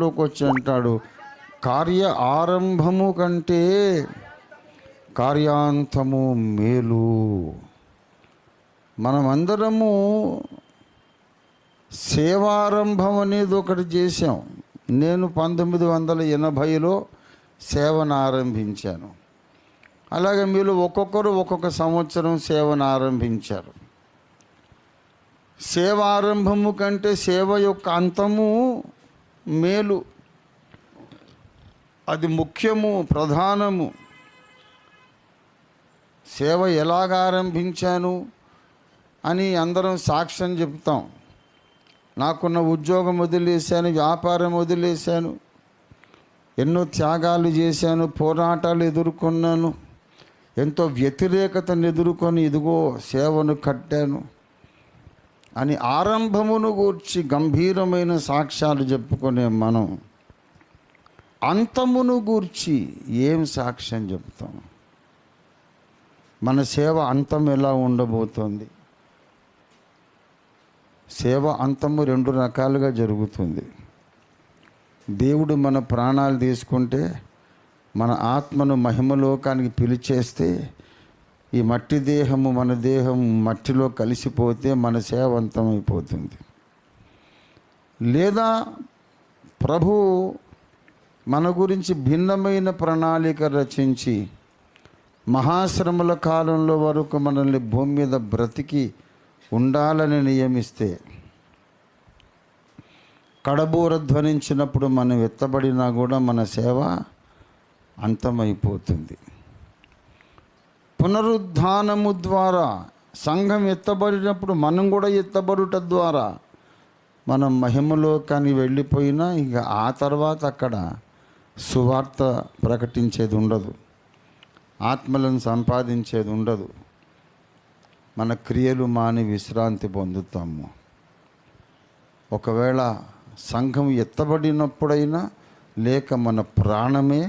లోకి వచ్చి అంటాడు, కార్య ఆరంభము కంటే కార్యాంతము మేలు. మనమందరము సేవారంభం అనేది ఒకటి చేశాం. నేను 1980లో సేవను ఆరంభించాను. అలాగే మీరు ఒక్కొక్కరు ఒక్కొక్క సంవత్సరం సేవను ఆరంభించారు. సేవ ఆరంభము కంటే సేవ యొక్క అంతము మేలు. అది ముఖ్యము, ప్రధానము. సేవ ఎలాగ ఆరంభించాను అని అందరం సాక్ష్యం చెప్తాం. నాకున్న ఉద్యోగం వదిలేశాను, వ్యాపారం వదిలేశాను, ఎన్నో త్యాగాలు చేశాను, పోరాటాలు ఎదుర్కొన్నాను, ఎంతో వ్యతిరేకతను ఎదుర్కొని ఇదిగో సేవను కట్టాను అని ఆరంభమును గూర్చి గంభీరమైన సాక్ష్యాలు చెప్పుకునే మనం అంతమును గూర్చి ఏం సాక్ష్యం చెప్తాం? మన సేవ అంతం ఎలా ఉండబోతోంది? సేవ అంతము 2 రకాలుగా జరుగుతుంది. దేవుడు మన ప్రాణాలు తీసుకుంటే, మన ఆత్మను మహిమలోకానికి పిలిచేస్తే, ఈ మట్టి దేహము మన దేహం మట్టిలో కలిసిపోతే మన సేవ అంతమైపోతుంది. లేదా ప్రభు మన గురించి భిన్నమైన ప్రణాళిక రచించి మహాశ్రమల కాలంలో వరకు మనల్ని భూమి మీద బ్రతికి ఉండాలని నియమిస్తే, కడబూర ధ్వనించినప్పుడు మనం ఎత్తబడినా కూడా మన సేవ అంతమైపోతుంది. పునరుద్ధానము ద్వారా సంఘం ఎత్తబడినప్పుడు మనం కూడా ఎత్తబడుట ద్వారా మనం మహిమలోకానికి వెళ్ళిపోయినా ఇక ఆ తర్వాత అక్కడ సువార్త ప్రకటించేది ఉండదు, ఆత్మలను సంపాదించేది ఉండదు. మన క్రియలు మాని విశ్రాంతి పొందుతాము. ఒకవేళ సంఘం ఎత్తబడినప్పుడైనా లేక మన ప్రాణమే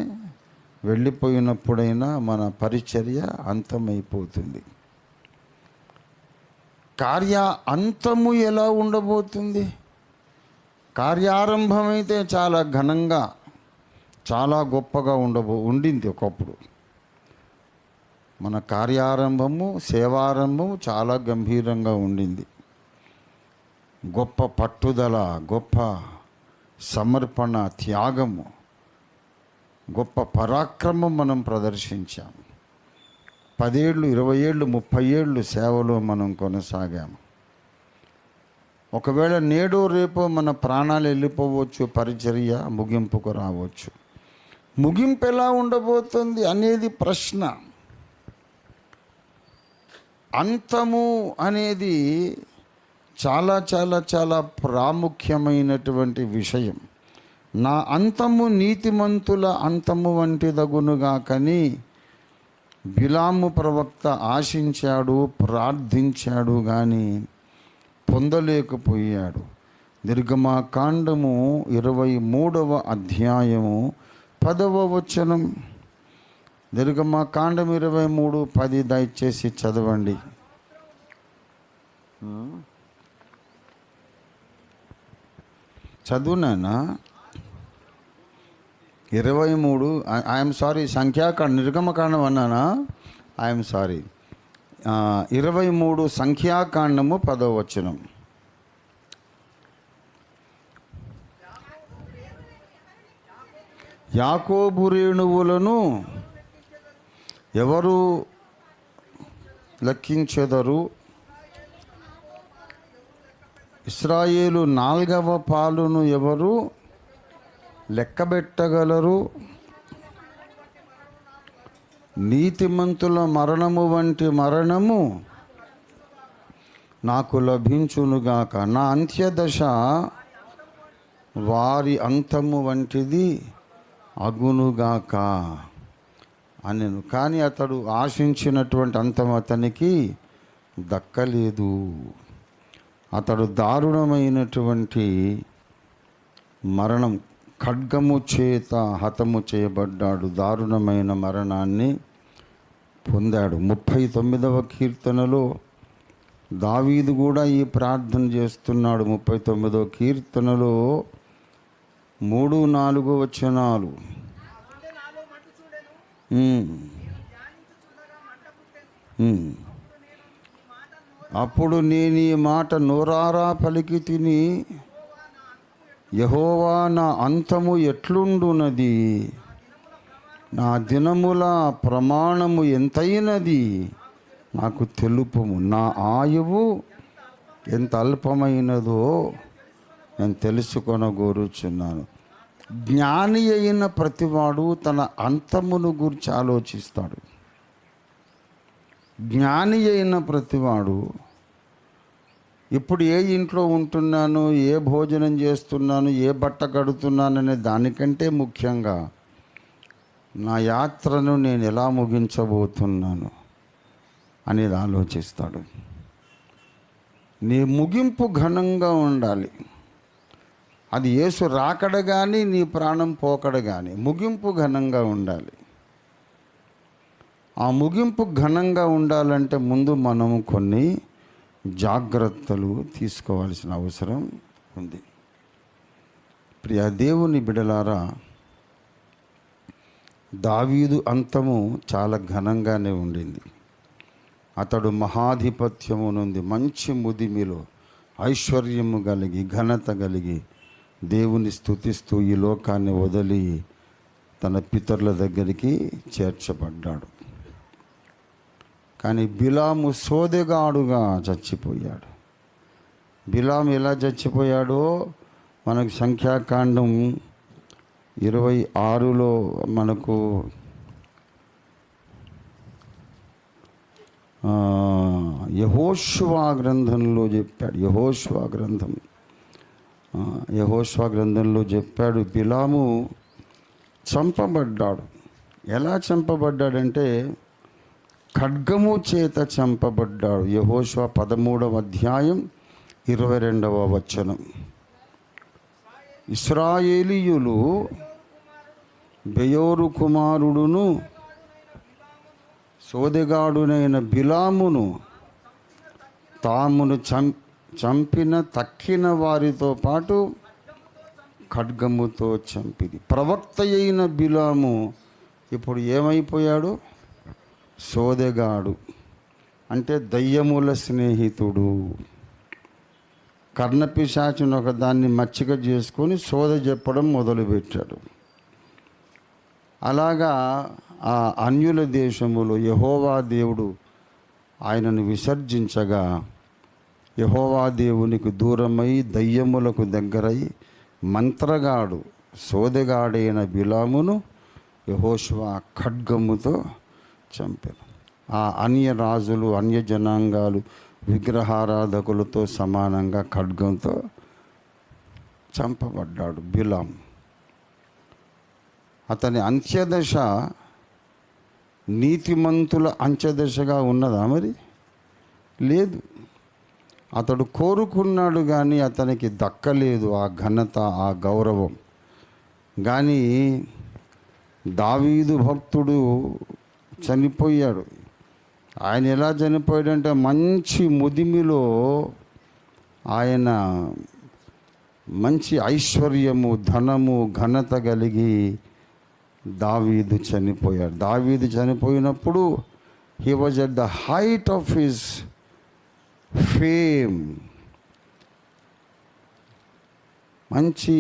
వెళ్ళిపోయినప్పుడైనా మన పరిచర్య అంతమైపోతుంది. కార్య అంతము ఎలా ఉండబోతుంది? కార్యారంభమైతే చాలా ఘనంగా, చాలా గొప్పగా ఉండింది ఒకప్పుడు. మన కార్యారంభము, సేవారంభము చాలా గంభీరంగా ఉండింది. గొప్ప పట్టుదల, గొప్ప సమర్పణ, త్యాగము, గొప్ప పరాక్రమం మనం ప్రదర్శించాము. 10 ఏళ్ళు, 20 ఏళ్ళు, 30 ఏళ్ళు సేవలో మనం కొనసాగాము. ఒకవేళ నేడో రేపో మన ప్రాణాలు వెళ్ళిపోవచ్చు, పరిచర్య ముగింపుకు రావచ్చు. ముగింపు ఎలా ఉండబోతుంది అనేది ప్రశ్న. అంతము అనేది చాలా చాలా చాలా ప్రాముఖ్యమైనటువంటి విషయం. నా అంతము నీతిమంతుల అంతము వంటిదగునుగా కని బిలాము ప్రవక్త ఆశించాడు, ప్రార్థించాడు, కానీ పొందలేకపోయాడు. నిర్గమకాండము 23వ అధ్యాయము 10వ వచనం. నిర్గమకాండం 23:10 దయచేసి చదవండి. చదువునానా 23. ఐఎమ్ సారీ, సంఖ్యాకాండం, నిర్గమకాండం అన్నానా? ఐఎమ్ సారీ, 23 సంఖ్యాకాండము 10వ వచనం. యాకోబు రేణువులను ఎవరు లెక్కించెదరు? ఇశ్రాయేలు 4వ పాలును ఎవరు లెక్కబెట్టగలరు? నీతిమంతుల మరణము వంటి మరణము నాకు లభించునుగాక, నా అంత్యదశ వారి అంతము వంటిది అగునుగాక అనెను. కానీ అతడు ఆశించినటువంటి అంతం అతనికి దక్కలేదు. అతడు దారుణమైనటువంటి మరణం, ఖడ్గము చేత హతము చేయబడ్డాడు. దారుణమైన మరణాన్ని పొందాడు. 39వ కీర్తనలో దావీదు కూడా ఈ ప్రార్థన చేస్తున్నాడు. 39వ కీర్తనలో 3-4 వచనాలు. అప్పుడు నేను ఈ మాట నోరారా పలికి తిని, యెహోవా నా అంతము ఎట్లుండునది, నా దినముల ప్రమాణము ఎంతైనది నాకు తెలుపుము, నా ఆయువు ఎంత అల్పమైనదో నేను తెలుసుకొనగోరుచున్నాను. జ్ఞాని అయిన ప్రతివాడు తన అంతమును గురించి ఆలోచిస్తాడు. జ్ఞాని అయిన ప్రతివాడు ఇప్పుడు ఏ ఇంట్లో ఉంటున్నాను, ఏ భోజనం చేస్తున్నాను, ఏ బట్ట కడుతున్నాను అనే దానికంటే ముఖ్యంగా నా యాత్రను నేను ఎలా ముగించబోతున్నాను అనేది ఆలోచిస్తాడు. నీ ముగింపు ఘనంగా ఉండాలి. అది యేసు రాకడ కానీ నీ ప్రాణం పోకడ కానీ ముగింపు ఘనంగా ఉండాలి. ఆ ముగింపు ఘనంగా ఉండాలంటే ముందు మనము కొన్ని జాగ్రత్తలు తీసుకోవాల్సిన అవసరం ఉంది. ప్రియ దేవుని బిడలారా, దావీదు అంతము చాలా ఘనంగానే ఉండింది. అతడు మహాధిపత్యము నుండి మంచి ముదిమిలో ఐశ్వర్యము కలిగి ఘనత కలిగి దేవుని స్తుతిస్తూ ఈ లోకాన్ని వదిలి తన పితరుల దగ్గరికి చేర్చబడ్డాడు. కానీ బిలాము సోదెగాడుగా చచ్చిపోయాడు. బిలాము ఎలా చచ్చిపోయాడో మనకు సంఖ్యాకాండం 26లో మనకు యెహోషువ గ్రంథంలో చెప్పాడు. యెహోషువ గ్రంథంలో చెప్పాడు, బిలాము చంపబడ్డాడు. ఎలా చంపబడ్డాడంటే ఖడ్గము చేత చంపబడ్డాడు. యెహోషువ 13వ అధ్యాయం 22వ వచనం. ఇశ్రాయేలీయులు బెయోరు కుమారుడును సోదెగాడునైన బిలామును తామును చంపిన తక్కిన వారితో పాటు ఖడ్గముతో చంపిది. ప్రవక్త అయిన బిలాము ఇప్పుడు ఏమైపోయాడు? సోదెగాడు అంటే దయ్యముల స్నేహితుడు. కర్ణపిశాచును ఒక దాన్ని మచ్చిక చేసుకొని సోద చెప్పడం మొదలుపెట్టాడు. అలాగా ఆ అన్యుల దేశములో యెహోవా దేవుడు ఆయనను విసర్జించగా యెహోవా దేవునికి దూరమై దయ్యములకు దగ్గరై మంత్రగాడు సోదెగాడైన బిలామును యెహోషువ ఖడ్గముతో చంపారు. ఆ అన్య రాజులు అన్య జనాంగాలు విగ్రహారాధకులతో సమానంగా ఖడ్గంతో చంపబడ్డాడు బిలాం. అతని అంత్యదశ నీతిమంతుల అంత్యదశగా ఉన్నదా? మరి లేదు. అతడు కోరుకున్నాడు కానీ అతనికి దక్కలేదు ఆ ఘనత, ఆ గౌరవం. కానీ దావీదు భక్తుడు చనిపోయాడు. ఆయన ఎలా చనిపోయాడంటే మంచి ముదిమిలో ఆయన మంచి ఐశ్వర్యము, ధనము, ఘనత కలిగి దావీదు చనిపోయాడు. దావీదు చనిపోయినప్పుడు he was at the height of his fame. మంచి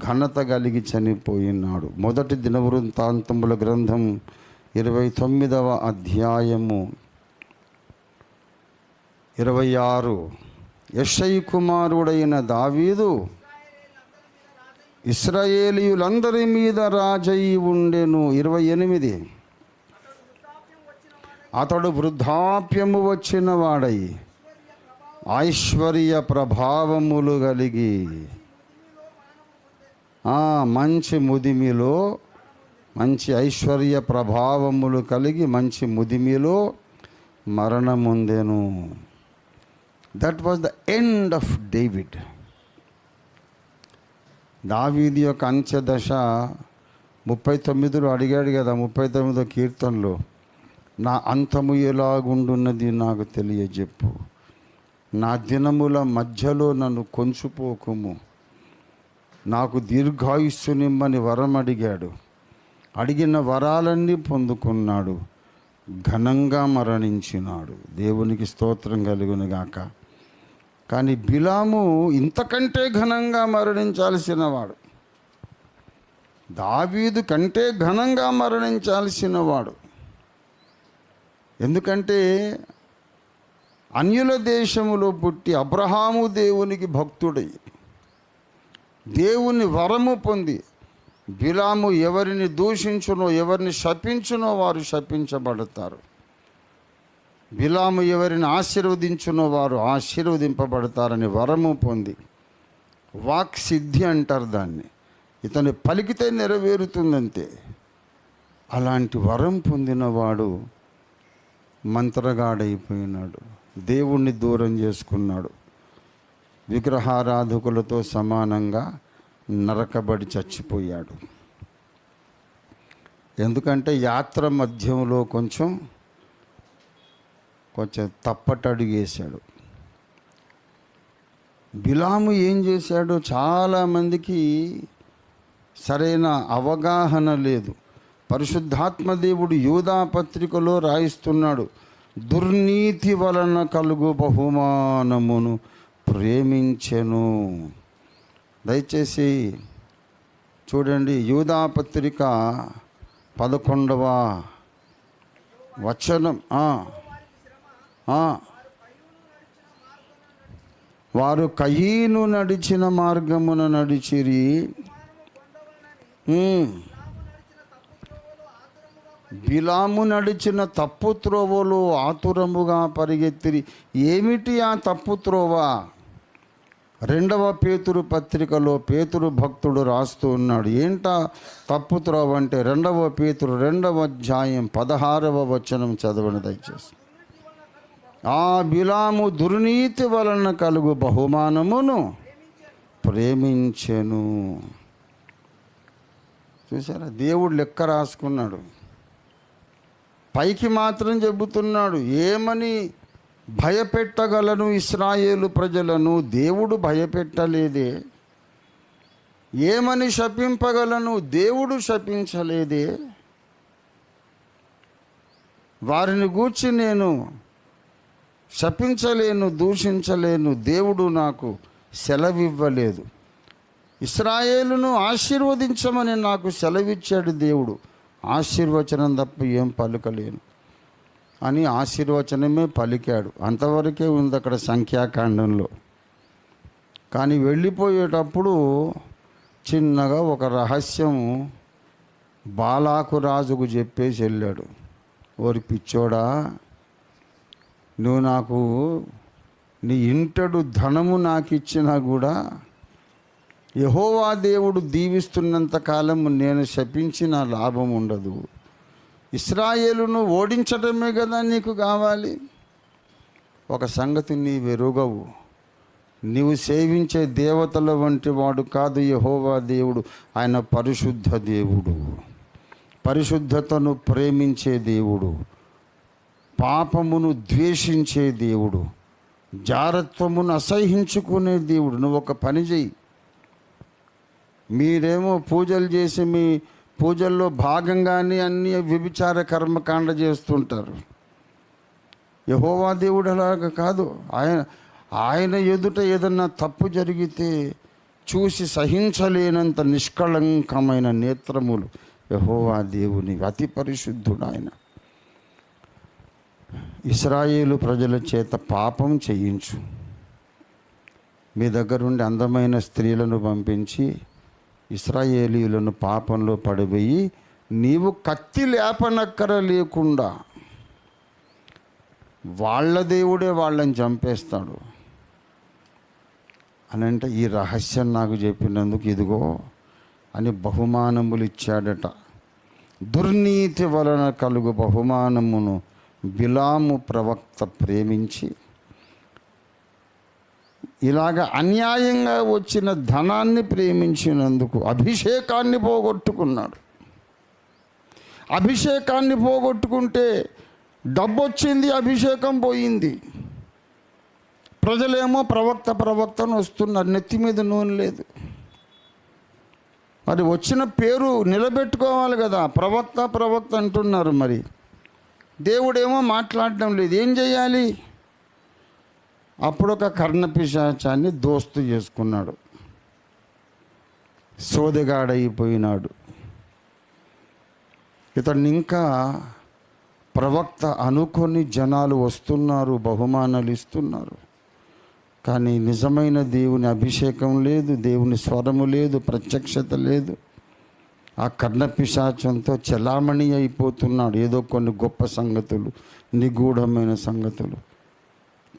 ఘనత కలిగి చనిపోయినాడు. మొదటి దినవృత్తాంతముల గ్రంథం 29వ అధ్యాయము 26. యెషయి కుమారుడైన దావీదు ఇశ్రాయేలీయులందరి మీద రాజయి ఉండెను. 28. అతడు వృద్ధాప్యము వచ్చిన వాడై ఐశ్వర్య ప్రభావములు కలిగి మంచి ముదిమిలో మంచి ఐశ్వర్య ప్రభావములు కలిగి మంచి ముదిమిలో మరణముందెను. That was the end of David. దావీదు యొక్క అంత్యదశ 39లో అడిగాడు కదా, 39వ కీర్తనలో, నా అంతము ఎలాగుండున్నది నాకు తెలియజెప్పు, నా దినముల మధ్యలో నన్ను కొంచుపోకుము. నాకు దీర్ఘాయుస్సునిమ్మని వరం అడిగాడు. అడిగిన వరాలన్నీ పొందుకున్నాడు. ఘనంగా మరణించినాడు. దేవునికి స్తోత్రం కలుగునుగాక. కానీ బిలాము ఇంతకంటే ఘనంగా మరణించాల్సిన వాడు. దావీదు కంటే ఘనంగా మరణించాల్సిన వాడు. ఎందుకంటే అన్యుల దేశములో పుట్టి అబ్రహాము దేవునికి భక్తుడై దేవుని వరము పొంది, బిలాము ఎవరిని దూషించునో ఎవరిని శపించునో వారు శపించబడతారు. బిలాము ఎవరిని ఆశీర్వదించునో వారు ఆశీర్వదింపబడతారని వరము పొంది, వాక్ సిద్ధి అంటారు దాన్ని, ఇతని పలికితే నెరవేరుతుందంతే. అలాంటి వరం పొందినవాడు మంత్రగాడైపోయినాడు. దేవుణ్ణి దూరం చేసుకున్నాడు. విగ్రహారాధకులతో సమానంగా నరకబడి చచ్చిపోయాడు. ఎందుకంటే యాత్ర మధ్యంలో కొంచెం తప్పటడుగేశాడు. బిలాము ఏం చేశాడు? చాలామందికి సరైన అవగాహన లేదు. పరిశుద్ధాత్మ దేవుడు యూదా పత్రికలో రాయిస్తున్నాడు, దుర్నీతి వలన కలుగు బహుమానమును ప్రేమించెను. దయచేసి చూడండి, యూదా పత్రిక 11వ వచనం. వారు కయీను నడిచిన మార్గమున నడిచిరి, బిలాము నడిచిన తప్పు త్రోవలో ఆతురముగా పరిగెత్తిరి. ఏమిటి ఆ తప్పు త్రోవ? 2వ పేతురు పత్రికలో పేతురు భక్తుడు రాస్తూ ఉన్నాడు. ఏంటా తప్పు త్రోవ అంటే 2వ పేతురు 2వ అధ్యాయం 16వ వచనం చదవండి దయచేసి. ఆ బిలాము దుర్నీతి వలన కలుగు బహుమానమును ప్రేమించెను. చూసారా, దేవుడు లెక్క రాసుకున్నాడు. పైకి మాత్రం చెబుతున్నాడు, ఏమని భయపెట్టగలను ఇశ్రాయేలు ప్రజలను? దేవుడు భయపెట్టలేదే. ఏమని శపింపగలను? దేవుడు శపించలేదే. వారిని గూర్చి నేను శపించలేను, దూషించలేను. దేవుడు నాకు సెలవివ్వలేదు. ఇశ్రాయేలును ఆశీర్వదించమని నాకు సెలవిచ్చాడు దేవుడు. ఆశీర్వచనం తప్ప ఏం పలుకలేను అని ఆశీర్వచనమే పలికాడు. అంతవరకే ఉంది అక్కడ సంఖ్యాకాండంలో. కానీ వెళ్ళిపోయేటప్పుడు చిన్నగా ఒక రహస్యం బాలాకు రాజుకు చెప్పేసి వెళ్ళాడు. ఓరి పిచ్చోడా, నువ్వు నాకు నీ ఇంటడు ధనము నాకు ఇచ్చినా కూడా యెహోవా దేవుడు దీవిస్తున్నంత కాలం నేను శపించిన లాభం ఉండదు. ఇశ్రాయేలును ఓడించడమే కదా నీకు కావాలి. ఒక సంగతి నీవెరుగవు, నీవు సేవించే దేవతల వంటి వాడు కాదు యెహోవా దేవుడు. ఆయన పరిశుద్ధ దేవుడు, పరిశుద్ధతను ప్రేమించే దేవుడు, పాపమును ద్వేషించే దేవుడు, జారత్వమును అసహించుకునే దేవుడు. నువ్వు ఒక పని చెయ్యి. మీరేమో పూజలు చేసి మీ పూజల్లో భాగంగానే అన్ని వ్యభిచార కర్మకాండ చేస్తుంటారు. యెహోవా దేవుడు అలాగ కాదు. ఆయన ఎదుట ఏదన్నా తప్పు జరిగితే చూసి సహించలేనంత నిష్కళంకమైన నేత్రములు యెహోవా దేవుని. అతి పరిశుద్ధుడు ఆయన. ఇశ్రాయేలు ప్రజల చేత పాపం చేయించు. మీ దగ్గరుండి అందమైన స్త్రీలను పంపించి ఇశ్రాయేలీయులను పాపంలో పడిపోయి నీవు కత్తి లేపనక్కర లేకుండా వాళ్ళ దేవుడే వాళ్ళని చంపేస్తాడు అని అంటే, ఈ రహస్యం నాకు చెప్పినందుకు ఇదిగో అని బహుమానములు ఇచ్చాడట. దుర్నీతి వలన కలుగు బహుమానమును బిలాము ప్రవక్త ప్రేమించి ఇలాగ అన్యాయంగా వచ్చిన ధనాన్ని ప్రేమించినందుకు అభిషేకాన్ని పోగొట్టుకున్నాడు. అభిషేకాన్ని పోగొట్టుకుంటే డబ్బు వచ్చింది, అభిషేకం పోయింది. ప్రజలేమో ప్రవక్తను వస్తున్నారు, నెత్తి మీద నూనె లేదు. మరి వచ్చిన పేరు నిలబెట్టుకోవాలి కదా. ప్రవక్త అంటున్నారు, మరి దేవుడేమో మాట్లాడడం లేదు. ఏం చేయాలి? అప్పుడు ఒక కర్ణపిశాచాన్ని దోస్తు చేసుకున్నాడు, సోదెగాడైపోయినాడు. ఇతన్ని ఇంకా ప్రవక్త అనుకొని జనాలు వస్తున్నారు, బహుమానాలు ఇస్తున్నారు. కానీ నిజమైన దేవుని అభిషేకం లేదు, దేవుని స్వరము లేదు, ప్రత్యక్షత లేదు. ఆ కర్ణపిశాచంతో చలామణి అయిపోతున్నాడు. ఏదో కొన్ని గొప్ప సంగతులు, నిగూఢమైన సంగతులు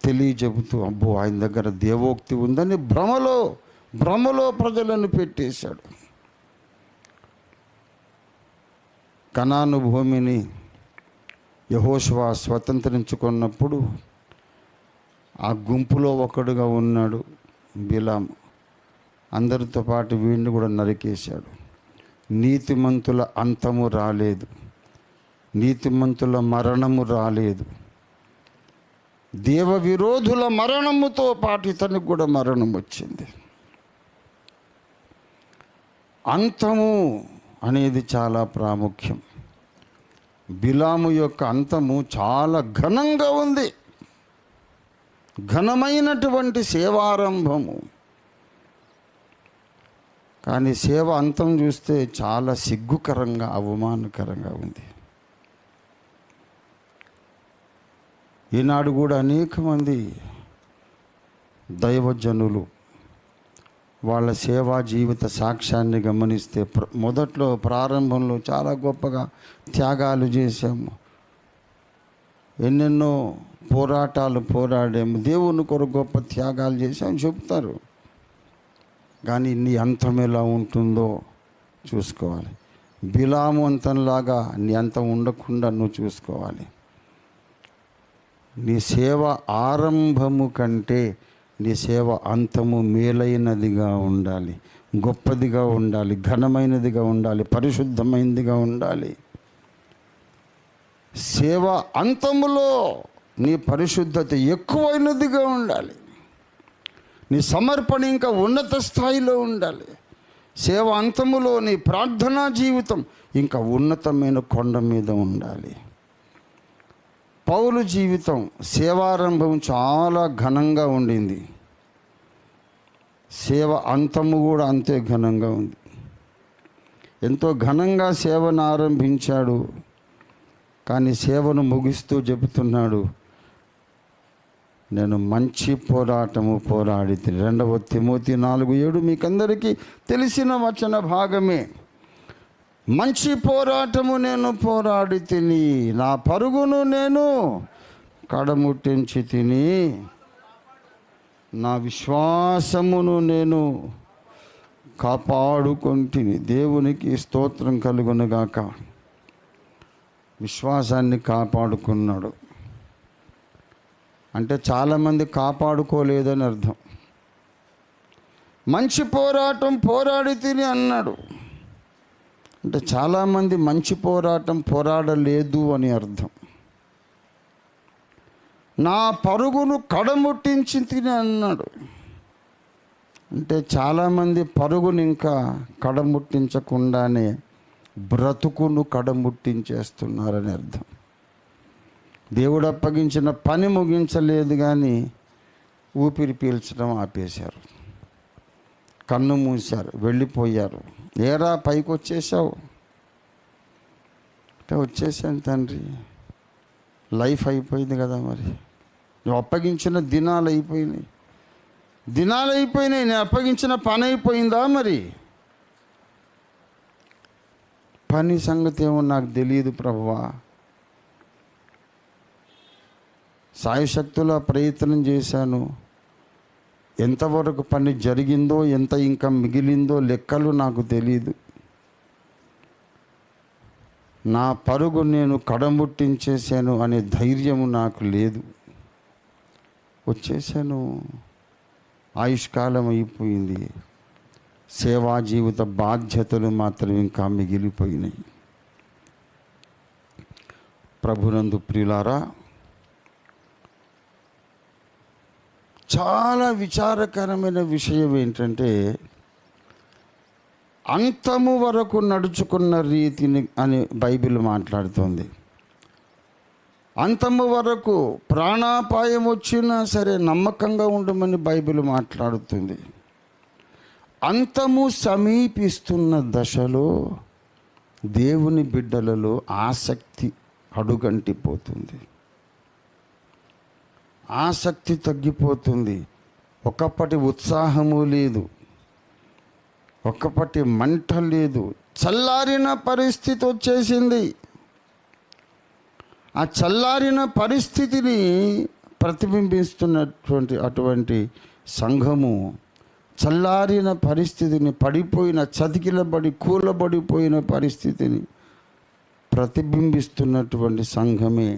తెలియజెబుతూ, అబ్బో ఆయన దగ్గర దేవోక్తి ఉందని భ్రమలో ప్రజలను పెట్టేశాడు. కనాను భూమిని యెహోషువ స్వతంత్రించుకున్నప్పుడు ఆ గుంపులో ఒకడుగా ఉన్నాడు బిలాము. అందరితో పాటు వీడిని కూడా నరికేశాడు. నీతిమంతుల అంతము రాలేదు, నీతిమంతుల మరణము రాలేదు. దేవ విరోధుల మరణముతో పాటు ఇతనికి కూడా మరణం వచ్చింది. అంతము అనేది చాలా ప్రాముఖ్యం. బిలాము యొక్క అంతము చాలా ఘనంగా ఉంది, ఘనమైనటువంటి సేవారంభము. కానీ సేవ అంతం చూస్తే చాలా సిగ్గుకరంగా, అవమానకరంగా ఉంది. ఈనాడు కూడా అనేక మంది దైవజనులు వాళ్ళ సేవా జీవిత సాక్ష్యాన్ని గమనిస్తే మొదట్లో ప్రారంభంలో చాలా గొప్పగా త్యాగాలు చేశాము, ఎన్నెన్నో పోరాటాలు పోరాడాము, దేవుని కొరకు గొప్ప త్యాగాలు చేశామని చెప్తారు. కానీ నీ అంతం ఎలా ఉంటుందో చూసుకోవాలి. బిలాము అంతంలాగా నీ అంతం ఉండకుండా నువ్వు చూసుకోవాలి. నీ సేవ ఆరంభము కంటే నీ సేవ అంతము మేలైనదిగా ఉండాలి, గొప్పదిగా ఉండాలి, ఘనమైనదిగా ఉండాలి, పరిశుద్ధమైనదిగా ఉండాలి. సేవ అంతములో నీ పరిశుద్ధత ఎక్కువైనదిగా ఉండాలి, నీ సమర్పణ ఇంకా ఉన్నత స్థాయిలో ఉండాలి. సేవ అంతములో నీ ప్రార్థనా జీవితం ఇంకా ఉన్నతమైన కొండ మీద ఉండాలి. పౌలు జీవితం సేవారంభం చాలా ఘనంగా ఉండింది, సేవ అంతము కూడా అంతే ఘనంగా ఉంది. ఎంతో ఘనంగా సేవను ఆరంభించాడు, కానీ సేవను ముగిస్తూ చెబుతున్నాడు, నేను మంచి పోరాటము పోరాడి. 2 తిమోతి 4:7 మీకందరికీ తెలిసిన వచన భాగమే. మంచి పోరాటము నేను పోరాడి తిని, నా పరుగును నేను కడముట్టించి తిని, నా విశ్వాసమును నేను కాపాడుకొంటిని. దేవునికి స్తోత్రం కలుగునుగాక. విశ్వాసాన్ని కాపాడుకున్నాడు అంటే చాలామంది కాపాడుకోలేదని అర్థం. మంచి పోరాటం పోరాడి తిని అన్నాడు అంటే చాలామంది మంచి పోరాటం పోరాడలేదు అని అర్థం. నా పరుగును కడముట్టించి తిని అన్నాడు అంటే చాలామంది పరుగును ఇంకా కడముట్టించకుండానే బ్రతుకును కడముట్టించేస్తున్నారని అర్థం. దేవుడు అప్పగించిన పని ముగించలేదు, కానీ ఊపిరి పీల్చడం ఆపేశారు, కన్ను మూశారు, వెళ్ళిపోయారు. ఏరా పైకి వచ్చేసావు అంటే వచ్చేసాను తండ్రి, లైఫ్ అయిపోయింది కదా. మరి నువ్వు అప్పగించిన దినాలు అయిపోయినాయి, నేను అప్పగించిన పని అయిపోయిందా? మరి పని సంగతి ఏమో నాకు తెలియదు ప్రభువా. సాయశక్తుల ప్రయత్నం చేశాను, ఎంతవరకు పని జరిగిందో, ఎంత ఇంకా మిగిలిందో లెక్కలు నాకు తెలియదు. నా పరుగు నేను కడముట్టించేశాను అనే ధైర్యము నాకు లేదు. వచ్చేసాను, ఆయుష్కాలం అయిపోయింది, సేవా జీవిత బాధ్యతలు మాత్రం ఇంకా మిగిలిపోయినాయి. ప్రభునందు ప్రియులారా, చాలా విచారకరమైన విషయం ఏంటంటే అంతము వరకు నడుచుకున్న రీతిని అని బైబిల్ మాట్లాడుతుంది. అంతము వరకు ప్రాణాపాయం వచ్చినా సరే నమ్మకంగా ఉండమని బైబిల్ మాట్లాడుతుంది. అంతము సమీపిస్తున్న దశలో దేవుని బిడ్డలలో ఆసక్తి అడుగంటిపోతుంది, ఆసక్తి తగ్గిపోతుంది. ఒకప్పటి ఉత్సాహము లేదు, ఒకప్పటి మంట లేదు, చల్లారిన పరిస్థితి వచ్చేసింది. ఆ చల్లారిన పరిస్థితిని ప్రతిబింబిస్తున్నటువంటి అటువంటి సంఘము, చల్లారిన పరిస్థితిని, పడిపోయిన చతికిలబడి కూలబడిపోయిన పరిస్థితిని ప్రతిబింబిస్తున్నటువంటి సంఘమే